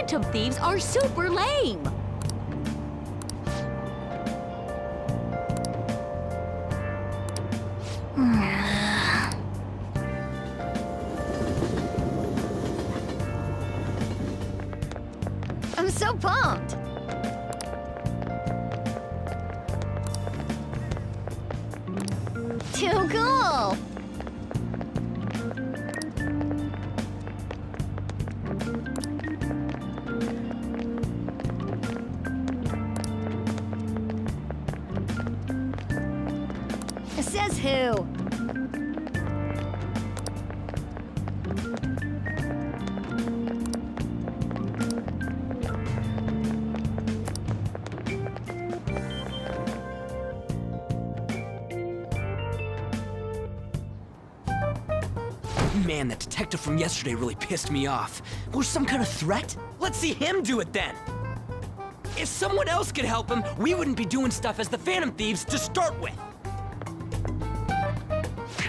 phantom thieves are super lame. I'm so pumped. Too cool. Says who? Man, that detective from yesterday really pissed me off. Was some kind of threat? Let's see him do it then! If someone else could help him, we wouldn't be doing stuff as the Phantom Thieves to start with!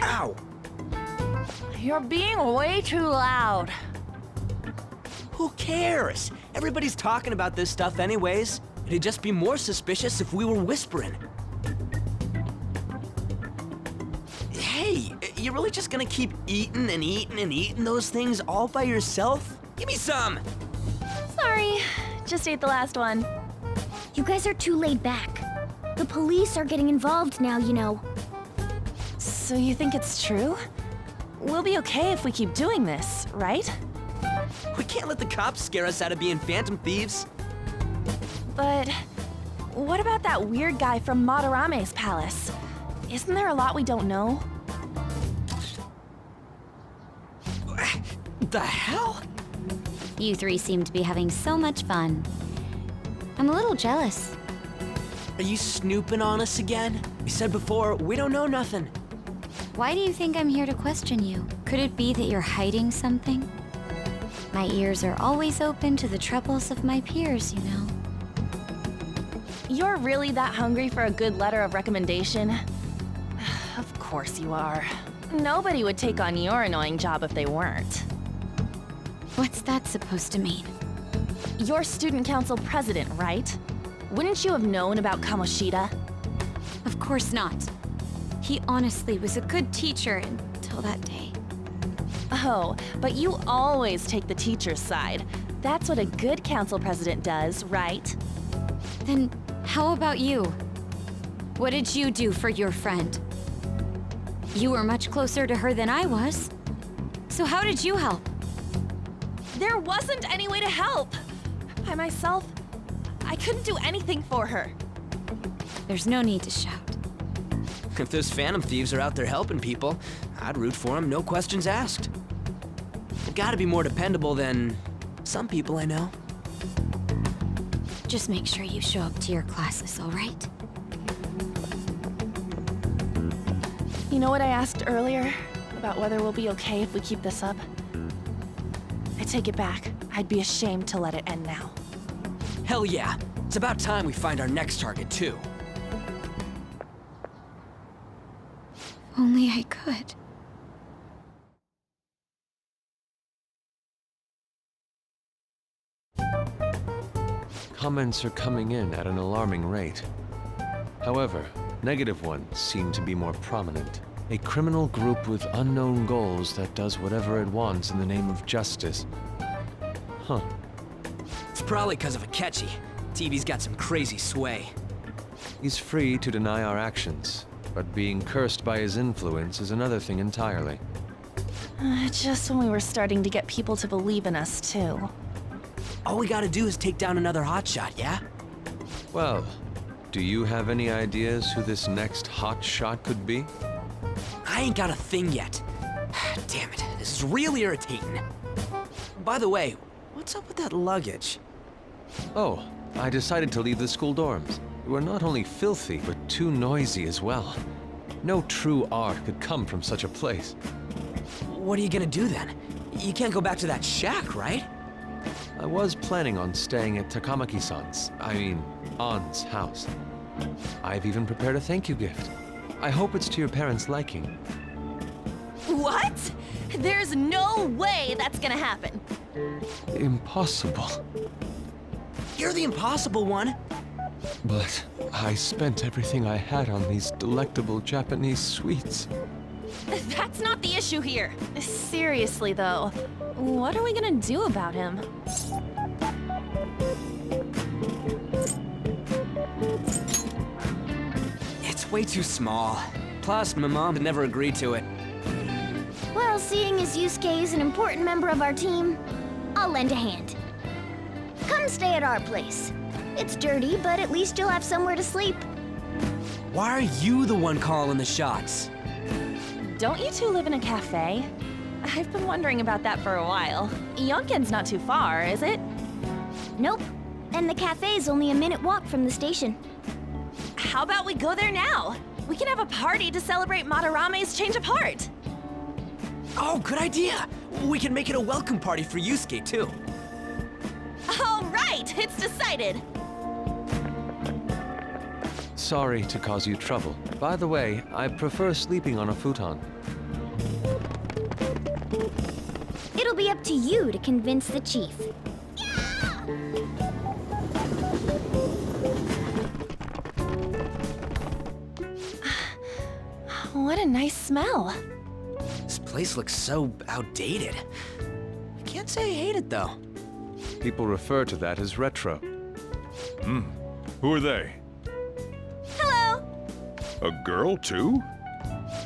Ow! You're being way too loud. Who cares? Everybody's talking about this stuff anyways. It'd just be more suspicious if we were whispering. Hey, you really just gonna keep eating and eating and eating those things all by yourself? Give me some! Sorry, just ate the last one. You guys are too laid back. The police are getting involved now, you know. So you think it's true? We'll be okay if we keep doing this, right? We can't let the cops scare us out of being Phantom Thieves. But what about that weird guy from Madarame's palace? Isn't there a lot we don't know? The hell? You three seem to be having so much fun. I'm a little jealous. Are you snooping on us again? We said before, we don't know nothing. Why do you think I'm here to question you? Could it be that you're hiding something? My ears are always open to the troubles of my peers, you know. You're really that hungry for a good letter of recommendation? Of course you are. Nobody would take on your annoying job if they weren't. What's that supposed to mean? You're student council president, right? Wouldn't you have known about Kamoshida? Of course not. He honestly was a good teacher until that day. Oh, but you always take the teacher's side. That's what a good council president does, right? Then how about you? What did you do for your friend? You were much closer to her than I was. So how did you help? There wasn't any way to help. By myself, I couldn't do anything for her. There's no need to shout. If those Phantom Thieves are out there helping people, I'd root for them, no questions asked. They've gotta be more dependable than some people I know. Just make sure you show up to your classes, all right? You know what I asked earlier? About whether we'll be okay if we keep this up? I take it back. I'd be ashamed to let it end now. Hell yeah. It's about time we find our next target, too. Only I could. Comments are coming in at an alarming rate. However, negative ones seem to be more prominent. A criminal group with unknown goals that does whatever it wants in the name of justice. Huh. It's probably because of Akechi. TV's got some crazy sway. He's free to deny our actions, but being cursed by his influence is another thing entirely. Just when we were starting to get people to believe in us, too. All we gotta do is take down another hotshot, yeah? Well, do you have any ideas who this next hot shot could be? I ain't got a thing yet. Damn it, this is really irritating. By the way, what's up with that luggage? Oh, I decided to leave the school dorms. They were not only filthy, but too noisy as well. No true art could come from such a place. What are you gonna do then? You can't go back to that shack, right? I was planning on staying at Takamaki-san's, Ann's house. I've even prepared a thank you gift. I hope it's to your parents' liking. What? There's no way that's gonna happen. impossible. You're the impossible one. But I spent everything I had on these delectable Japanese sweets. That's not the issue here. Seriously, though, what are we gonna do about him? It's way too small. Plus, my mom would never agree to it. Well, seeing as Yusuke is an important member of our team, I'll lend a hand. Come stay at our place. It's dirty, but at least you'll have somewhere to sleep. Why are you the one calling the shots? Don't you two live in a cafe? I've been wondering about that for a while. Yonken's not too far, is it? Nope. And the cafe's only a minute walk from the station. How about we go there now? We can have a party to celebrate Madarame's change of heart. Oh, good idea. We can make it a welcome party for Yusuke, too. All right, it's decided. Sorry to cause you trouble. By the way, I prefer sleeping on a futon. It'll be up to you to convince the chief. What a nice smell. This place looks so outdated. I can't say I hate it, though. People refer to that as retro. Who are they? Hello. A girl, too?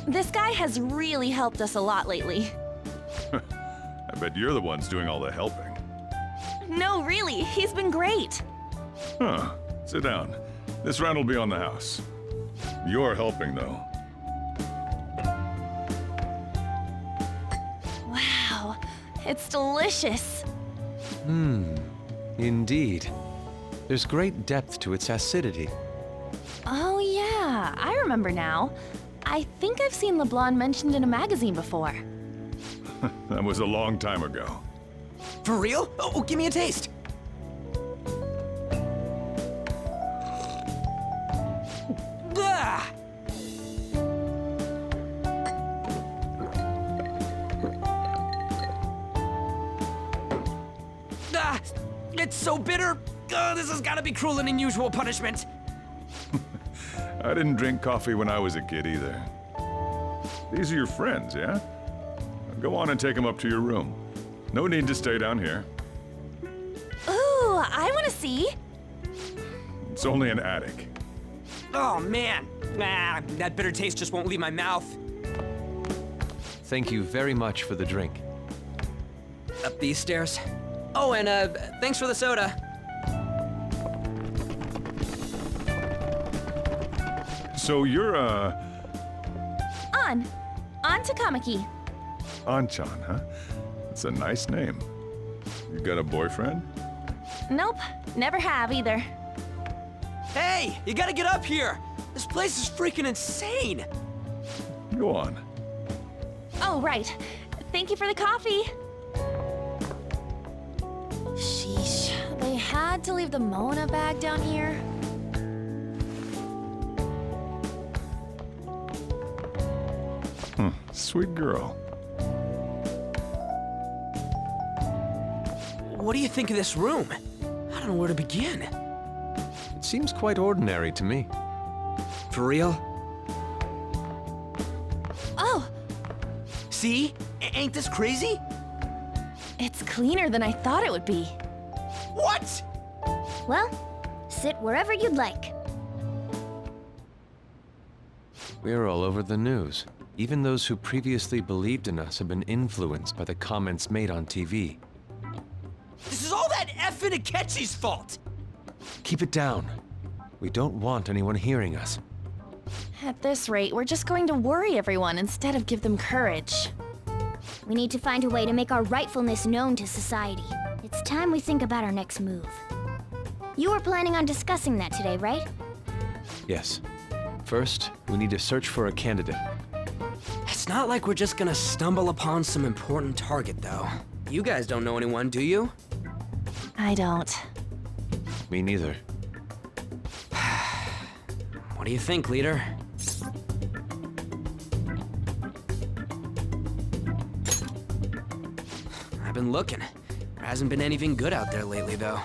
This guy has really helped us a lot lately. I bet you're the ones doing all the helping. No, really, he's been great. Huh. Sit down. This round will be on the house. You're helping, though. Wow, it's delicious. Indeed. There's great depth to its acidity. Oh yeah, I remember now. I think I've seen LeBlanc mentioned in a magazine before. That was a long time ago. For real? Oh, give me a taste. Ah! Ah, it's so bitter. This has got to be cruel and unusual punishment. I didn't drink coffee when I was a kid either. These are your friends, yeah? Go on and take them up to your room. No need to stay down here. Ooh, I want to see. It's only an attic. Oh, man. That bitter taste just won't leave my mouth. Thank you very much for the drink. Up these stairs. Oh, and thanks for the soda. So you're, On to Kamaki. Anchan, huh? It's a nice name. You got a boyfriend? Nope, never have either. Hey, you gotta get up here. This place is freaking insane. Go on. Oh, right. Thank you for the coffee. Sheesh, they had to leave the Mona bag down here. Sweet girl. What do you think of this room? I don't know where to begin. It seems quite ordinary to me. For real? Oh, See? Ain't this crazy? it's cleaner than I thought it would be. What? Well, sit wherever you'd like. We're all over the news. Even those who previously believed in us have been influenced by the comments made on TV. This is all that effing Akechi's fault. Keep it down. We don't want anyone hearing us. At this rate, we're just going to worry everyone instead of give them courage. We need to find a way to make our rightfulness known to society. It's time we think about our next move. You were planning on discussing that today, right? Yes. First, we need to search for a candidate. It's not like we're just gonna stumble upon some important target, though. You guys don't know anyone, do you? I don't. Me neither. What do you think, leader? I've been looking. There hasn't been anything good out there lately, though.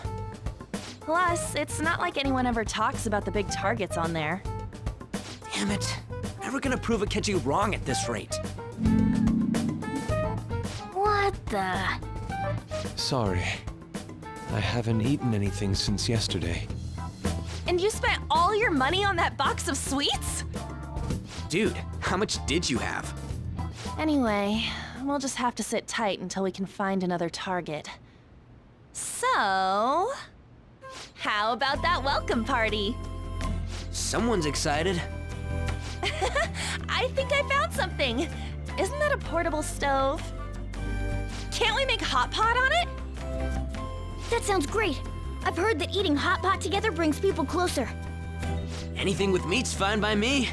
Plus, it's not like anyone ever talks about the big targets on there. Damn it. Never gonna prove Akechi wrong at this rate. What the? Sorry. I haven't eaten anything since yesterday. And you spent all your money on that box of sweets? Dude, how much did you have? Anyway, we'll just have to sit tight until we can find another target. So, how about that welcome party? Someone's excited. I think I found something. Isn't that a portable stove? Can't we make hot pot on it? That sounds great. I've heard that eating hot pot together brings people closer. Anything with meat's fine by me.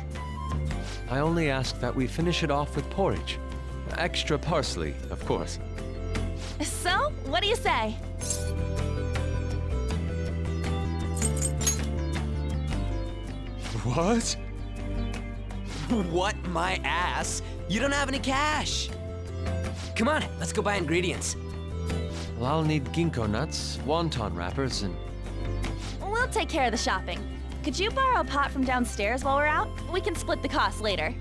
I only ask that we finish it off with porridge. Extra parsley, of course. So, what do you say? What? What, my ass? You don't have any cash. Come on, let's go buy ingredients. Well, I'll need ginkgo nuts, wonton wrappers, and... We'll take care of the shopping. Could you borrow a pot from downstairs while we're out? We can split the cost later.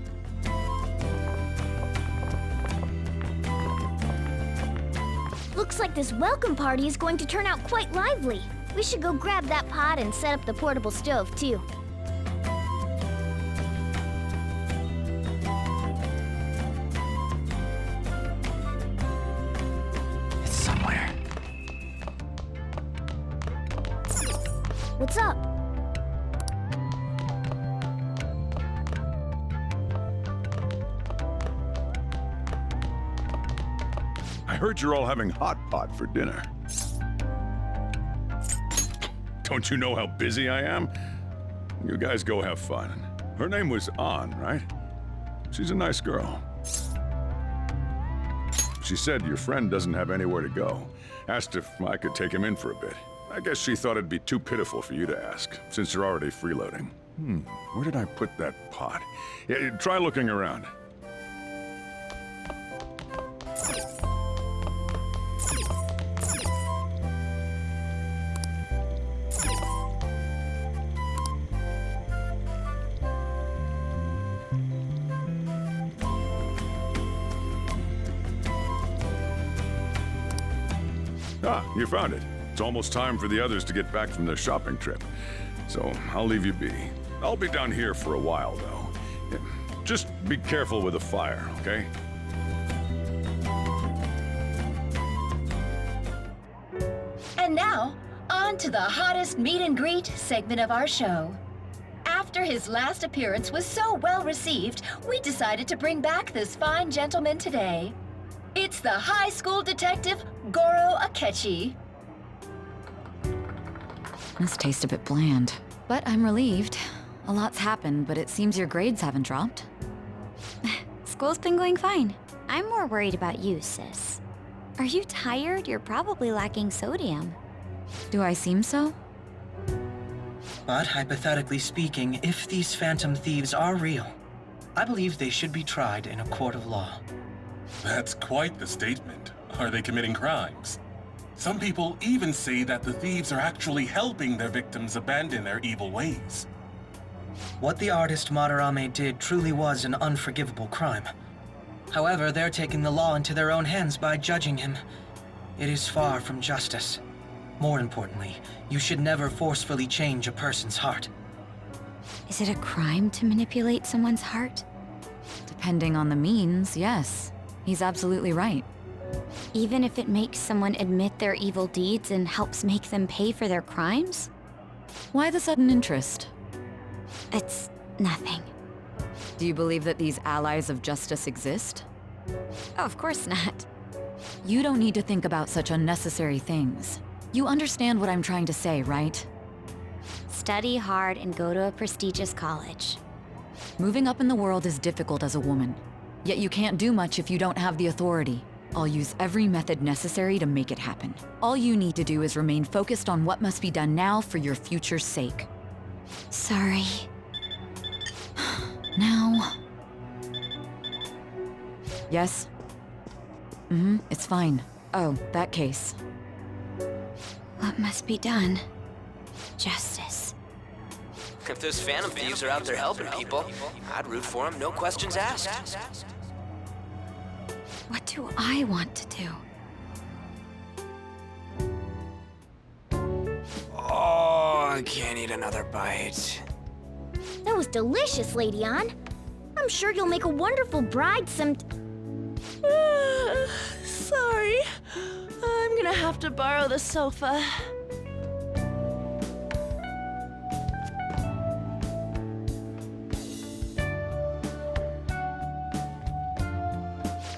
Looks like this welcome party is going to turn out quite lively. We should go grab that pot and set up the portable stove, too. It's somewhere. What's up? I heard you're all having hot pot for dinner. Don't you know how busy I am? You guys go have fun. Her name was An, right? She's a nice girl. She said your friend doesn't have anywhere to go. Asked if I could take him in for a bit. I guess she thought it'd be too pitiful for you to ask, since you're already freeloading. Where did I put that pot? Yeah, try looking around. Ah, you found it. It's almost time for the others to get back from their shopping trip. So I'll leave you be. I'll be down here for a while, though. Yeah, just be careful with the fire, okay? And now, on to the hottest meet and greet segment of our show. After his last appearance was so well received, we decided to bring back this fine gentleman today. It's the high school detective, Goro Akechi. This tastes a bit bland, but I'm relieved. A lot's happened, but it seems your grades haven't dropped. School's been going fine. I'm more worried about you, sis. Are you tired? You're probably lacking sodium. Do I seem so? But hypothetically speaking, if these phantom thieves are real, I believe they should be tried in a court of law. That's quite the statement. Are they committing crimes? Some people even say that the thieves are actually helping their victims abandon their evil ways. What the artist Madarame did truly was an unforgivable crime. However, they're taking the law into their own hands by judging him. It is far from justice. More importantly, you should never forcefully change a person's heart. Is it a crime to manipulate someone's heart? Depending on the means, yes. He's absolutely right. Even if it makes someone admit their evil deeds and helps make them pay for their crimes? Why the sudden interest? It's nothing. Do you believe that these allies of justice exist? Oh, of course not. You don't need to think about such unnecessary things. You understand what I'm trying to say, right? Study hard and go to a prestigious college. Moving up in the world is difficult as a woman. Yet you can't do much if you don't have the authority. I'll use every method necessary to make it happen. All you need to do is remain focused on what must be done now for your future's sake. Sorry. Now... Yes? It's fine. Oh, that case. What must be done? Justice. If those Phantom Thieves are out there helping people, I'd root for them, no questions asked. What do I want to do? Oh, I can't eat another bite. That was delicious, Lady Ann. I'm sure you'll make a wonderful bride some... Sorry. I'm gonna have to borrow the sofa.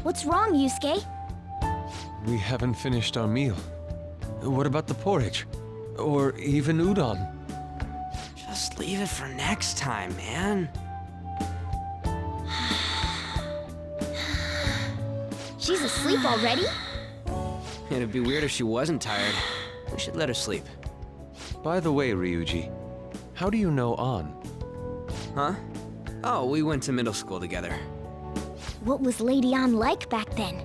What's wrong, Yusuke? We haven't finished our meal. What about the porridge? Or even udon? Just leave it for next time, man. She's asleep already? It'd be weird if she wasn't tired. We should let her sleep. By the way, Ryuji, how do you know An? Huh? Oh, we went to middle school together. What was Lady Ann like back then?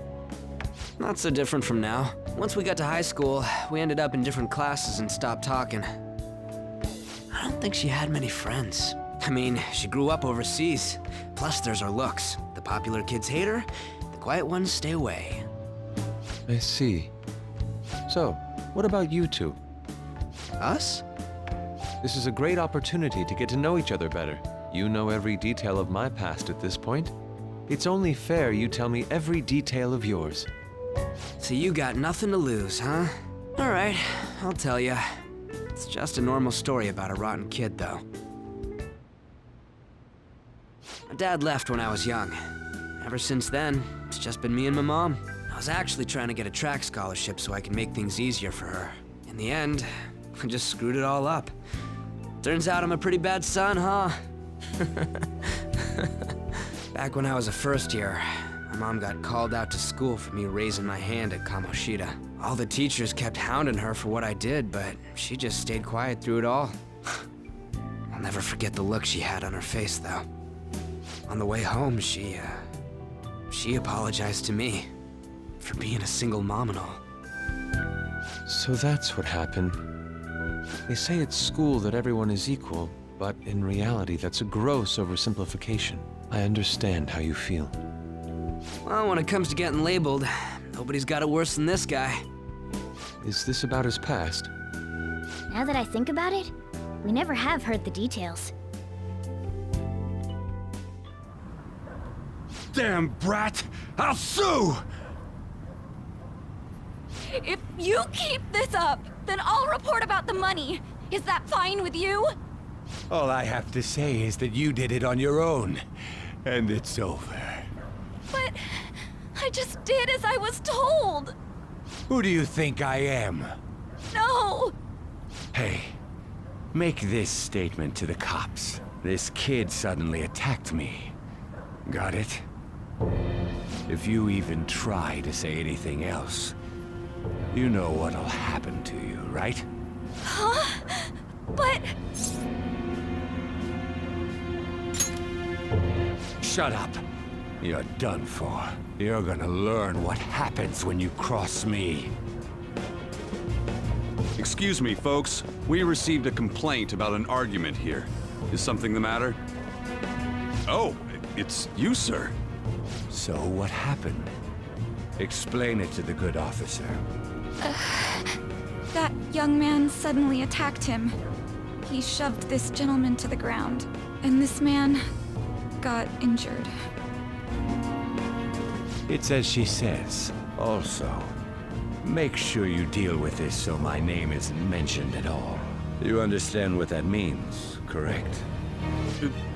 Not so different from now. Once we got to high school, we ended up in different classes and stopped talking. I don't think she had many friends. I mean, she grew up overseas. Plus, there's her looks. The popular kids hate her, the quiet ones stay away. I see. So, what about you two? Us? This is a great opportunity to get to know each other better. You know every detail of my past at this point. It's only fair you tell me every detail of yours. So you got nothing to lose, huh? All right, I'll tell you. It's just a normal story about a rotten kid, though. My dad left when I was young. Ever since then, it's just been me and my mom. I was actually trying to get a track scholarship so I can make things easier for her. In the end, I just screwed it all up. Turns out I'm a pretty bad son, huh? Back when I was a first year, my mom got called out to school for me raising my hand at Kamoshida. All the teachers kept hounding her for what I did, but she just stayed quiet through it all. I'll never forget the look she had on her face, though. On the way home, she apologized to me for being a single mom and all. So that's what happened. They say at school that everyone is equal, but in reality that's a gross oversimplification. I understand how you feel. Well, when it comes to getting labeled, nobody's got it worse than this guy. Is this about his past? Now that I think about it, we never have heard the details. Damn brat! I'll sue! If you keep this up, then I'll report about the money. Is that fine with you? All I have to say is that you did it on your own, and it's over. But I just did as I was told. Who do you think I am? No. Hey, make this statement to the cops. This kid suddenly attacked me. Got it? If you even try to say anything else, you know what'll happen to you, right? Huh? But... Shut up. You're done for. You're gonna learn what happens when you cross me. Excuse me, folks. We received a complaint about an argument here. Is something the matter? Oh, it's you, sir. So what happened? Explain it to the good officer. That young man suddenly attacked him. He shoved this gentleman to the ground, and this man got injured. It's as she says. Also, make sure you deal with this so my name isn't mentioned at all. You understand what that means, correct?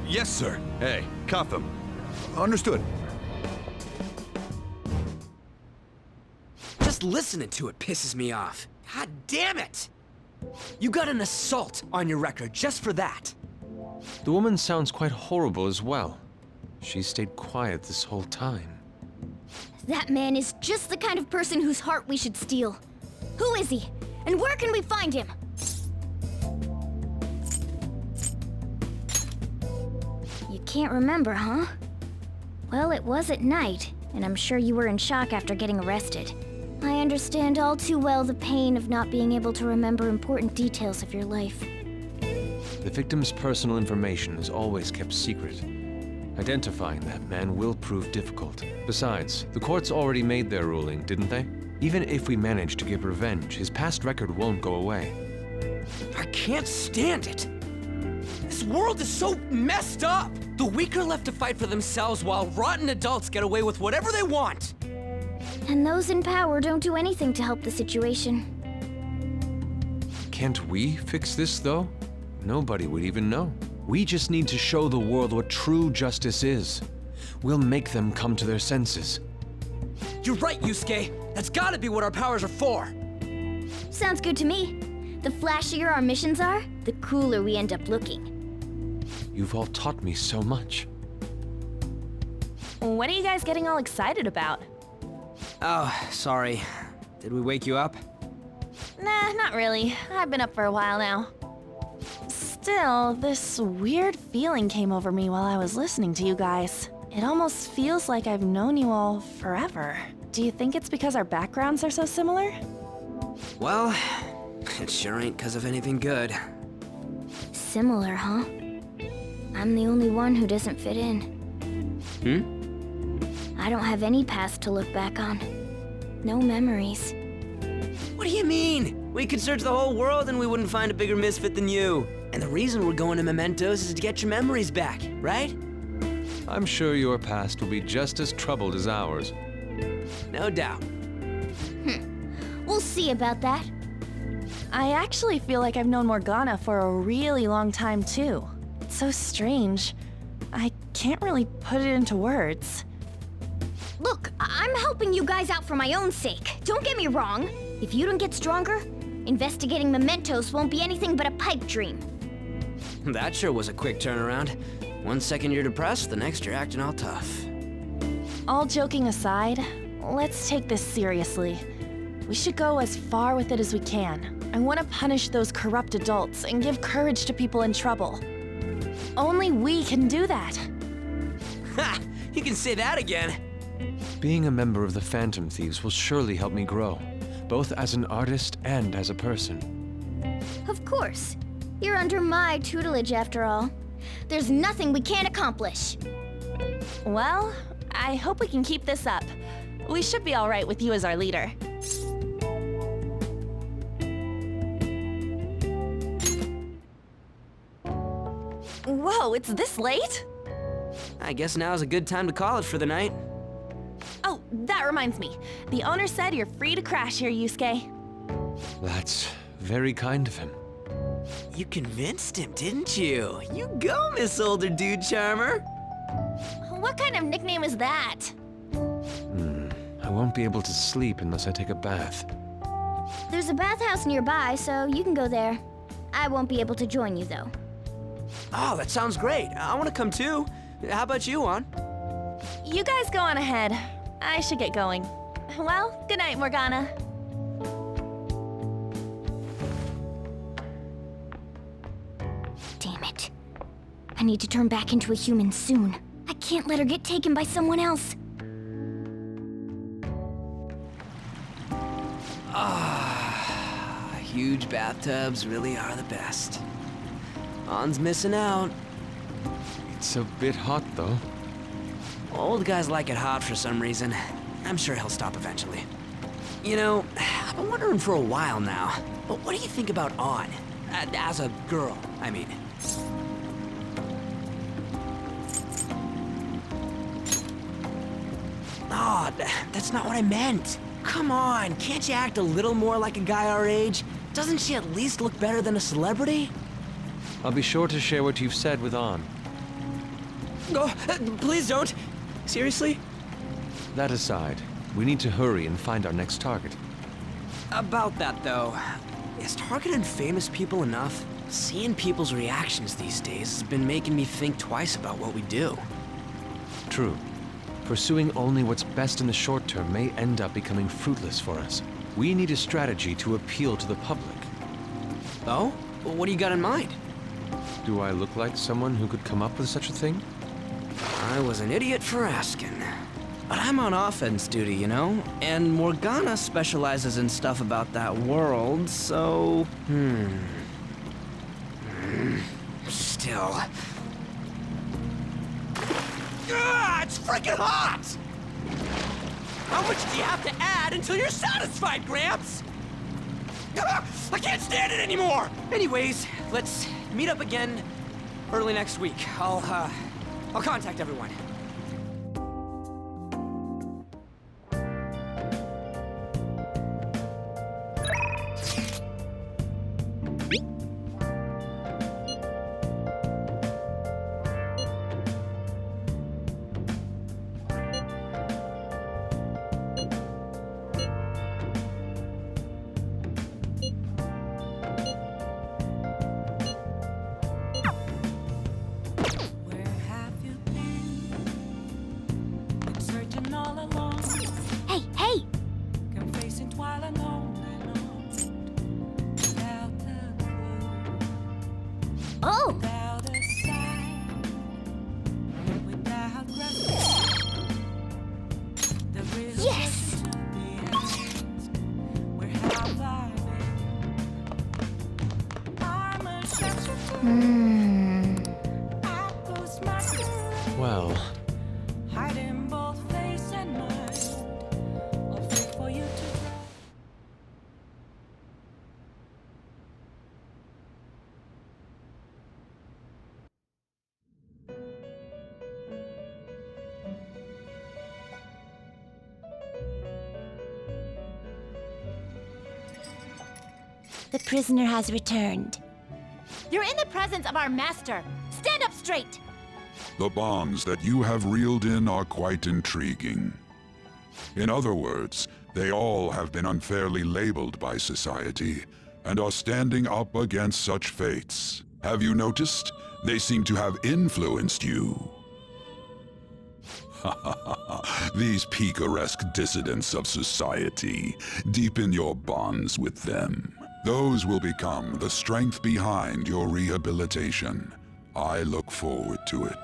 Yes, sir. Hey, cuff him. Understood. Just listening to it pisses me off. God damn it! You got an assault on your record just for that. The woman sounds quite horrible as well. She stayed quiet this whole time. That man is just the kind of person whose heart we should steal. Who is he? And where can we find him? You can't remember, huh? Well, it was at night, and I'm sure you were in shock after getting arrested. I understand all too well the pain of not being able to remember important details of your life. The victim's personal information is always kept secret. Identifying that man will prove difficult. Besides, the courts already made their ruling, didn't they? Even if we manage to get revenge, his past record won't go away. I can't stand it. This world is so messed up. The weak are left to fight for themselves while rotten adults get away with whatever they want. And those in power don't do anything to help the situation. Can't we fix this, though? Nobody would even know. We just need to show the world what true justice is. We'll make them come to their senses. You're right, Yusuke. That's gotta be what our powers are for. Sounds good to me. The flashier our missions are, the cooler we end up looking. You've all taught me so much. What are you guys getting all excited about? Oh, sorry. Did we wake you up? Nah, not really. I've been up for a while now. Still, this weird feeling came over me while I was listening to you guys. It almost feels like I've known you all forever. Do you think it's because our backgrounds are so similar? Well, it sure ain't because of anything good. Similar, huh? I'm the only one who doesn't fit in. I don't have any past to look back on. No memories. What do you mean? We could search the whole world and we wouldn't find a bigger misfit than you. And the reason we're going to Mementos is to get your memories back, right? I'm sure your past will be just as troubled as ours. No doubt. We'll see about that. I actually feel like I've known Morgana for a really long time, too. It's so strange. I can't really put it into words. Look, I'm helping you guys out for my own sake. Don't get me wrong. If you don't get stronger, investigating Mementos won't be anything but a pipe dream. That sure was a quick turnaround. 1 second you're depressed, the next you're acting all tough. All joking aside, let's take this seriously. We should go as far with it as we can. I want to punish those corrupt adults and give courage to people in trouble. Only we can do that. Ha! You can say that again. Being a member of the Phantom Thieves will surely help me grow, both as an artist and as a person. Of course. You're under my tutelage after all. There's nothing we can't accomplish. Well, I hope we can keep this up. We should be all right with you as our leader. Whoa, it's this late? I guess now's a good time to call it for the night. Oh, that reminds me. The owner said you're free to crash here, Yusuke. That's very kind of him. You convinced him, didn't you? You go, Miss Older Dude Charmer. What kind of nickname is that? I won't be able to sleep unless I take a bath. There's a bathhouse nearby, so you can go there. I won't be able to join you, though. Oh, that sounds great. I want to come too. How about you, Juan? You guys go on ahead. I should get going. Well, good night, Morgana. Damn it. I need to turn back into a human soon. I can't let her get taken by someone else. Huge bathtubs really are the best. Juan's missing out. It's a bit hot, though. Old guys like it hot for some reason. I'm sure he'll stop eventually. You know, I've been wondering for a while now, but what do you think about Ann? As a girl, I mean. Oh, that's not what I meant. Come on, can't you act a little more like a guy our age? Doesn't she at least look better than a celebrity? I'll be sure to share what you've said with Ann. Oh, please don't. Seriously? That aside, we need to hurry and find our next target. About that, though, is targeting famous people enough? Seeing people's reactions these days has been making me think twice about what we do. True. Pursuing only what's best in the short term may end up becoming fruitless for us. We need a strategy to appeal to the public. Oh? Well, what do you got in mind? Do I look like someone who could come up with such a thing? I was an idiot for asking. But I'm on offense duty, you know? And Morgana specializes in stuff about that world, so... Still... Ah, it's freaking hot! How much do you have to add until you're satisfied, Gramps? Ah, I can't stand it anymore! Anyways, let's meet up again early next week. I'll contact everyone. Hey, hey! Oh! Yes! Well, The prisoner has returned. You're in the presence of our master. Stand up straight! The bonds that you have reeled in are quite intriguing. In other words, they all have been unfairly labeled by society and are standing up against such fates. Have you noticed? They seem to have influenced you. These picaresque dissidents of society, deepen your bonds with them. Those will become the strength behind your rehabilitation. I look forward to it.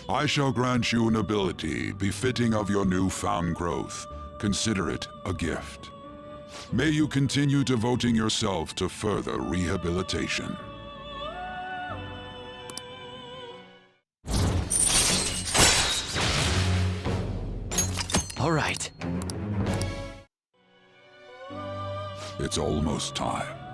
I shall grant you an ability befitting of your newfound growth. Consider it a gift. May you continue devoting yourself to further rehabilitation. All right. It's almost time.